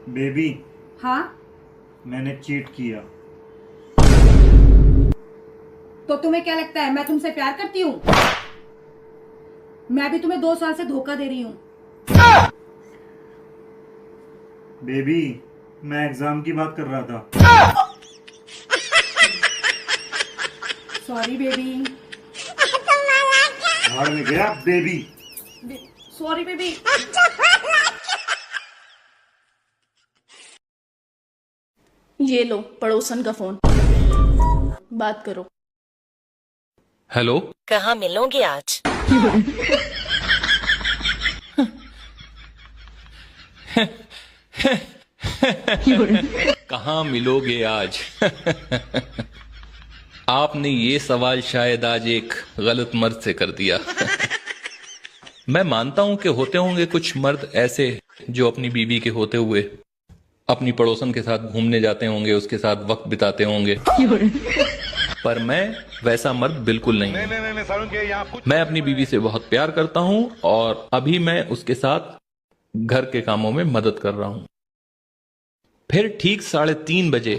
Baby, हाँ, मैंने cheat किया। तो तुम्हें क्या लगता है मैं तुमसे प्यार करती हूँ? मैं भी तुम्हें 2 साल से धोखा दे रही हूँ। बेबी, मैं एग्जाम की बात कर रहा था। Sorry baby. भाड़ में गया बेबी। Sorry baby. ये लो पड़ोसन का फोन, बात करो। हेलो। कहाँ मिलोगे आज? कहाँ मिलोगे आज? आपने ये सवाल शायद आज एक गलत मर्द से कर दिया। मैं मानता हूं कि होते होंगे कुछ मर्द ऐसे जो अपनी बीवी के होते हुए अपनी पड़ोसन के साथ घूमने जाते होंगे, उसके साथ वक्त बिताते होंगे, पर मैं वैसा मर्द बिल्कुल नहीं हूं। मैं अपनी बीवी से बहुत प्यार करता हूं और अभी मैं उसके साथ घर के कामों में मदद कर रहा हूं। फिर ठीक 3:30 बजे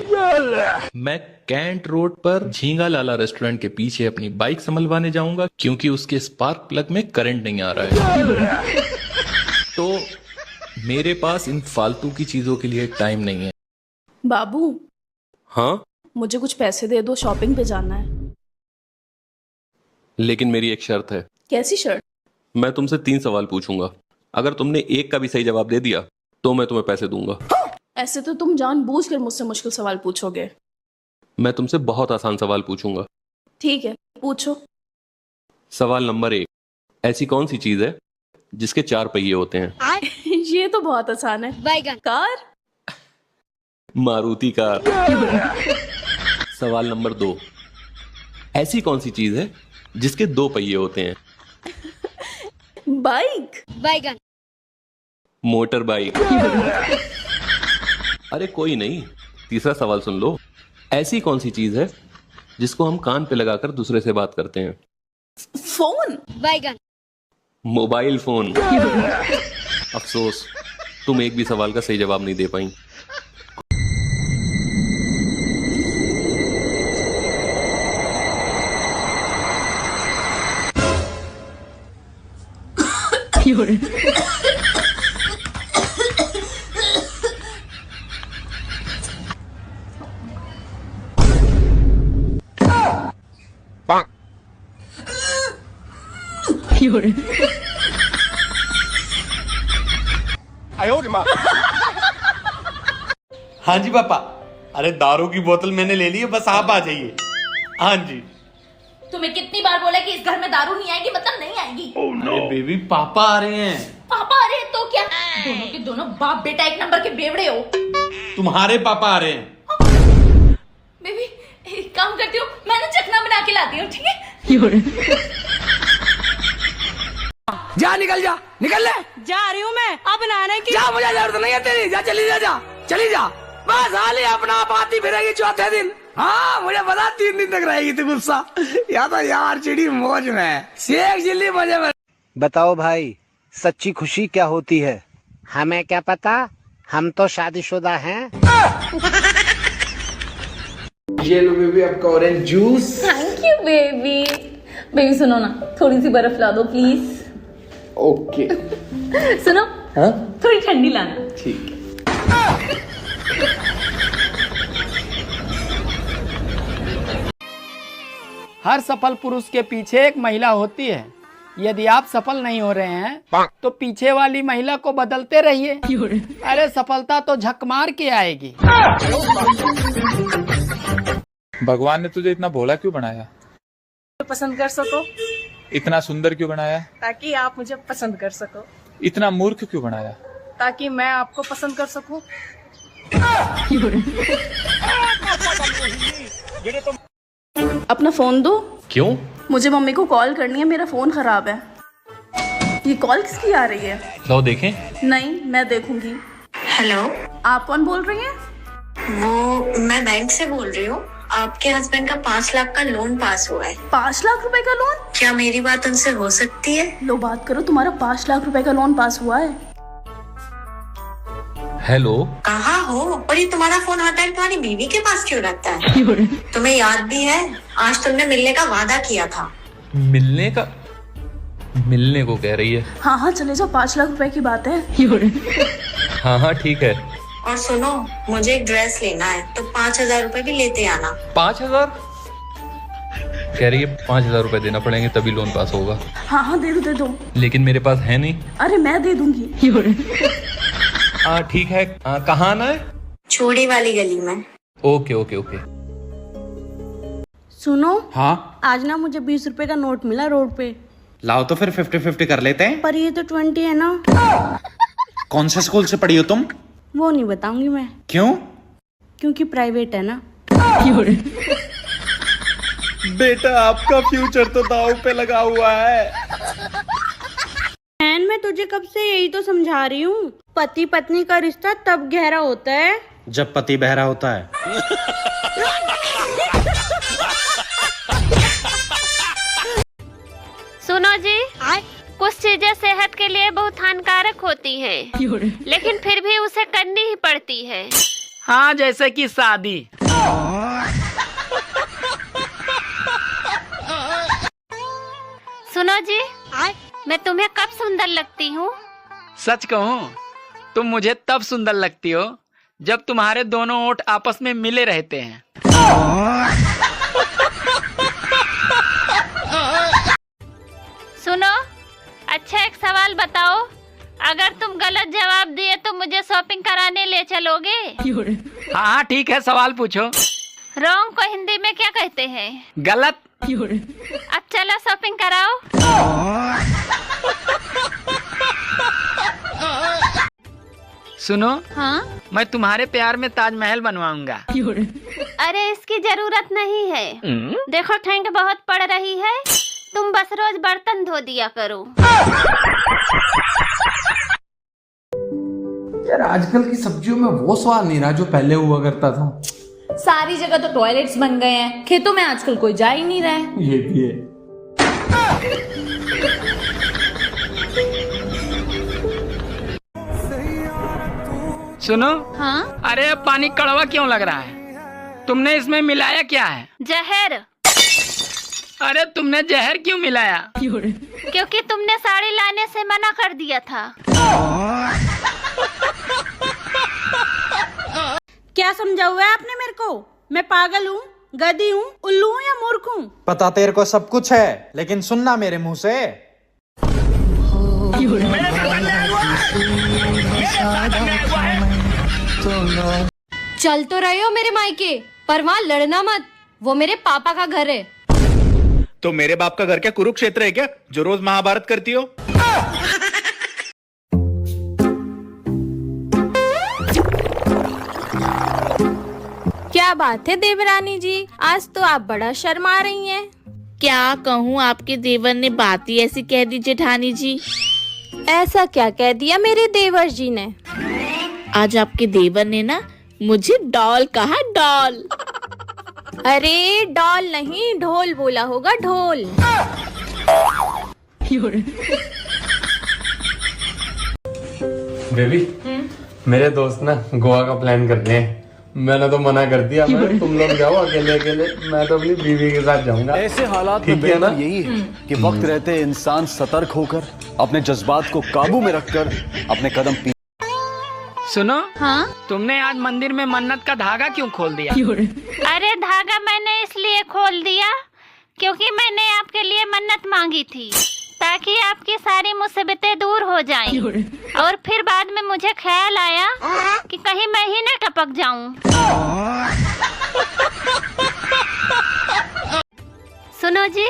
मैं कैंट रोड पर झींगा लाला रेस्टोरेंट के पीछे अपनी बाइक संभलवाने जाऊंगा, क्योंकि उसके स्पार्क प्लग में करंट नहीं आ रहा है। तो मेरे पास इन फालतू की चीजों के लिए टाइम नहीं है। बाबू, हाँ, मुझे कुछ पैसे दे दो, शॉपिंग पे जाना है। लेकिन मेरी एक शर्त है। कैसी शर्ट? मैं तुमसे 3 सवाल पूछूंगा, अगर तुमने एक का भी सही जवाब दे दिया तो मैं तुम्हें पैसे दूंगा। ऐसे तो तुम जानबूझकर मुझसे मुश्किल सवाल पूछोगे। मैं तुमसे बहुत आसान सवाल पूछूंगा। ठीक है, पूछो। सवाल नंबर 1, ऐसी कौन सी चीज है जिसके 4 पहिए होते हैं? ये तो बहुत आसान है। बैगन। कार। मारुति कार। सवाल नंबर 2, ऐसी कौन सी चीज है जिसके 2 पहिए होते हैं? बाइक। बैगन। Motor bike. अरे कोई नहीं, तीसरा सवाल सुन लो। ऐसी कौन सी चीज है जिसको हम कान पे लगाकर दूसरे से बात करते हैं? फोन। बैगन। Mobile phone. अफसोस, तुम एक भी सवाल का सही जवाब नहीं दे पाई। हाँ जी पापा। अरे दारू की बोतल मैंने ले ली है, बस आप आ जाइए। हाँ जी। तुम्हें कितनी बार बोला कि इस घर में दारू नहीं आएगी, मतलब नहीं आएगी। अरे बेबी, पापा आ रहे हैं। पापा अरे तो क्या, दोनों के दोनों बाप बेटा एक नंबर के बेवड़े हो। तुम्हारे पापा आ रहे हैं। बेबी एक काम करती हूँ, मैं ना चखना बना के लाती हूँ, ठीक है? जा निकल जा, निकल ले। जा रही हूँ मैं, अब बनाने की। जा, मुझे जरूरत नहीं है तेरी। जा, चली जा, जा चली जा। बस हाली अपना आप आती फिरेगी चौथे दिन। हाँ मुझे पता 3 दिन तक रहेगी तू गुस्सा। या तो यार चिड़ी मौज में, शेख चिल्ली मजे में। बताओ भाई, सच्ची खुशी क्या होती है? हमें क्या पता, हम तो शादीशुदा हैं। ये लो बेबी आपका orange juice. Thank you baby. Baby सुनो ना, थोड़ी सी बर्फ ला दो प्लीज। ओके। सुनो, हाँ थोड़ी ठंडी लाना। ठीक है। हर सफल पुरुष के पीछे एक महिला होती है। यदि आप सफल नहीं हो रहे हैं तो पीछे वाली महिला को बदलते रहिए। अरे सफलता तो झक मार के आएगी। भगवान ने तुझे इतना भोला क्यों बनाया? पसंद कर सको, इतना सुंदर क्यों बनाया? ताकि आप मुझे पसंद कर सको। इतना मूर्ख क्यों बनाया? ताकि मैं आपको पसंद कर सकूं। अपना फोन दो। क्यों? मुझे मम्मी को कॉल करनी है, मेरा फोन खराब है। ये कॉल किसकी आ रही है? लो देखें। नहीं, मैं देखूंगी। हेलो, आप कौन बोल रही हैं? वो मैं बैंक से बोल रही हूँ। आपके हस्बैंड का 5 लाख का लोन पास हुआ है। 5 लाख रुपए का लोन? क्या मेरी बात उनसे हो सकती है? लो बात करो, तुम्हारा 5 लाख रुपए का लोन पास हुआ है। हेलो। कहाँ हो? और ये तुम्हारा फोन हर टाइम तुम्हारी बीवी के पास क्यों रहता है? तुम्हें याद भी है आज तुमने मिलने का वादा किया था? मिलने का? मिलने को कह रही है? हाँ हाँ चले जाओ, 5 लाख रुपए की बात है। हाँ हाँ ठीक है। और सुनो, मुझे एक ड्रेस लेना है तो 5,000 रुपए भी लेते आना। 5,000? कह रही है 5,000 रुपए देना पड़ेंगे तभी लोन पास होगा। हाँ हाँ दे दो। लेकिन मेरे पास है नहीं। अरे मैं दे दूंगी। हाँ ठीक है। कहाँ आना है? छोड़ी वाली गली में। Okay okay okay. सुनो, हाँ आज ना मुझे 20 रुपए का नोट मिला रोड पे। लाओ तो फिर 50-50 कर लेते हैं। पर ये तो 20 है ना। कौन से स्कूल से पढ़ी हो तुम? वो नहीं बताऊंगी मैं। क्यों? क्योंकि प्राइवेट है ना। बेटा आपका फ्यूचर तो दांव पे लगा हुआ है। बहन, मैं तुझे कब से यही तो समझा रही हूँ, पति पत्नी का रिश्ता तब गहरा होता है जब पति बहरा होता है। सुनो जी, कुछ चीजें सेहत के लिए बहुत हानिकारक होती हैं, लेकिन फिर भी उसे करनी ही पड़ती है। हाँ, जैसे कि शादी। सुनो जी, मैं तुम्हें कब सुंदर लगती हूँ? सच कहूँ, तुम मुझे तब सुंदर लगती हो जब तुम्हारे दोनों ओठ आपस में मिले रहते हैं। सुनो, अच्छा एक सवाल बताओ, अगर तुम गलत जवाब दिए तो मुझे शॉपिंग कराने ले चलोगे? हाँ ठीक है, सवाल पूछो। रॉन्ग को हिंदी में क्या कहते हैं? गलत। अब चलो शॉपिंग कराओ। सुनो, हाँ? मैं तुम्हारे प्यार में ताजमहल बनवाऊंगा। अरे इसकी जरूरत नहीं है। देखो ठंड बहुत पड़ रही है, तुम बस रोज बर्तन धो दिया करो। यार आजकल की सब्जियों में वो स्वाद नहीं रहा जो पहले हुआ करता था। सारी जगह तो टॉयलेट्स बन गए हैं, खेतों में आजकल कोई जा ही नहीं रहा है। ये भी है। सुनो, हाँ? अरे अब पानी कड़वा क्यों लग रहा है? तुमने इसमें मिलाया क्या है? जहर। अरे तुमने जहर क्यों मिलाया? क्योंकि तुमने साड़ी लाने से मना कर दिया था। क्या समझा हुआ है आपने मेरे को? मैं पागल हूँ, गधी हूँ, उल्लू हूँ या मूर्ख हूँ? पता तेरे को सब कुछ है, लेकिन सुनना मेरे मुंह से। चल तो रहे हो मेरे मायके, पर वहाँ लड़ना मत, वो मेरे पापा का घर है। तो मेरे बाप का घर क्या कुरुक्षेत्र है क्या, जो रोज महाभारत करती हो? क्या बात है देवरानी जी, आज तो आप बड़ा शर्मा रही हैं। क्या कहूँ, आपके देवर ने बात ही ऐसी कह दी जेठानी जी। ऐसा क्या कह दिया मेरे देवर जी ने? आज आपके देवर ने ना मुझे डॉल कहा, डॉल। अरे डॉल नहीं, ढोल बोला होगा, ढोल। बेबी, मेरे दोस्त ना गोवा का प्लान कर रहे हैं। मैंने तो मना कर दिया, मैं तुम लोग जाओ अकेले अकेले, मैं तो अपनी बीवी के साथ जाऊंगा। ऐसे हालात में बेहतर यही है कि वक्त रहते इंसान सतर्क होकर अपने जज्बात को काबू में रखकर अपने कदम पीछे। सुनो, हाँ? तुमने आज मंदिर में मन्नत का धागा क्यों खोल दिया? अरे धागा मैंने इसलिए खोल दिया क्योंकि मैंने आपके लिए मन्नत मांगी थी, ताकि आपकी सारी मुसीबतें दूर हो जाएं। और फिर बाद में मुझे ख्याल आया कि कहीं मैं ही न टपक जाऊं। सुनो जी,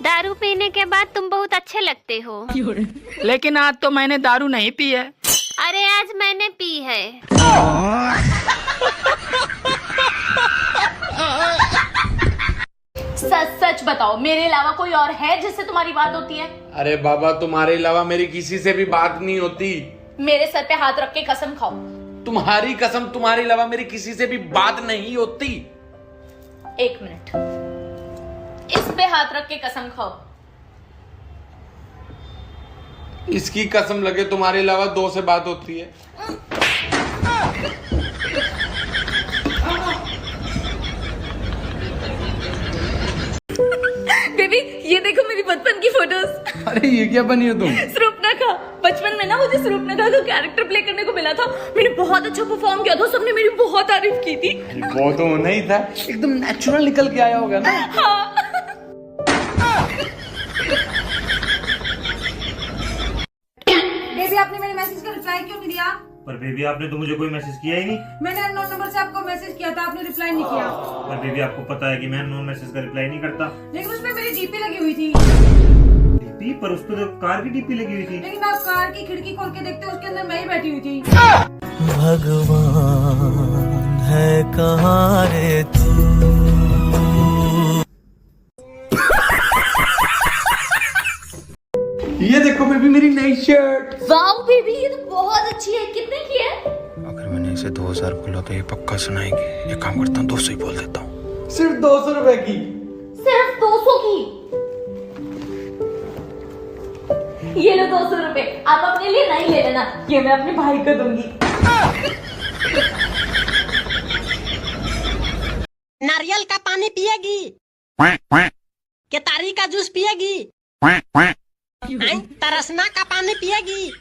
दारू पीने के बाद तुम बहुत अच्छे लगते हो। लेकिन आज तो मैंने दारू नहीं पी है। अरे आज मैंने पी है। सच सच बताओ, मेरे अलावा कोई और है जिससे तुम्हारी बात होती है? अरे बाबा, तुम्हारे अलावा मेरी किसी से भी बात नहीं होती। मेरे सर पे हाथ रख के कसम खाओ। तुम्हारी कसम, तुम्हारे अलावा मेरी किसी से भी बात नहीं होती। 1 मिनट, इस पे हाथ रख के कसम खाओ। इसकी कसम लगे तुम्हारे अलावा 2 से बात होती है। बेबी ये देखो मेरी बचपन की फोटोज। अरे ये क्या बनी हो तुम? स्वरूपनखा। बचपन में ना मुझे स्वरूपनखा का कैरेक्टर प्ले करने को मिला था। मैंने बहुत अच्छा परफॉर्म किया था, सबने मेरी बहुत तारीफ की थी। वो तो होना ही था, एकदम नेचुरल निकल के आया होगा ना। हाँ। बेबी आपने मेरे मैसेज का रिप्लाई क्यों नहीं दिया? पर बेबी आपने तो मुझे कोई मैसेज किया ही नहीं। मैंने अननोन नंबर से आपको मैसेज किया था, आपने रिप्लाई नहीं किया। पर बेबी आपको पता है कि मैं अननोन मैसेज का रिप्लाई नहीं करता। लेकिन उसमें मेरी डीपी लगी हुई थी। डीपी? पर उस पे तो कार की डीपी लगी हुई थी। लेकिन आप कार की खिड़की खोल के देखते उसके अंदर मैं ही बैठी हुई थी। भगवान है कहाँ रे तू? ये देखो बेबी मेरी नई शर्ट। वाओ बेबी ये तो बहुत अच्छी है। कितने की है? अगर मैंने इसे 2000 बोला तो ये पक्का सुनाएंगे। एक काम करता हूँ 200 ही बोल देता हूँ। सिर्फ 200 रुपए की। सिर्फ 200 की? ये लो 200 रुपए। आप अपने लिए नहीं ले लेना, ये मैं अपने भाई को दूंगी। नारियल का पानी पिएगी? केतारी का जूस पिएगी? तरसना का पानी पिएगी?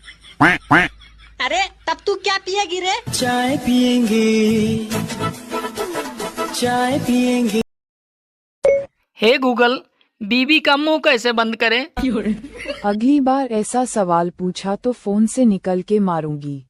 अरे तब तू क्या पिएगी रे? चाय पिएंगे, चाय पिएंगे। हे गूगल, बीबी का मुंह कैसे बंद करें? अगली बार ऐसा सवाल पूछा तो फोन से निकल के मारूंगी।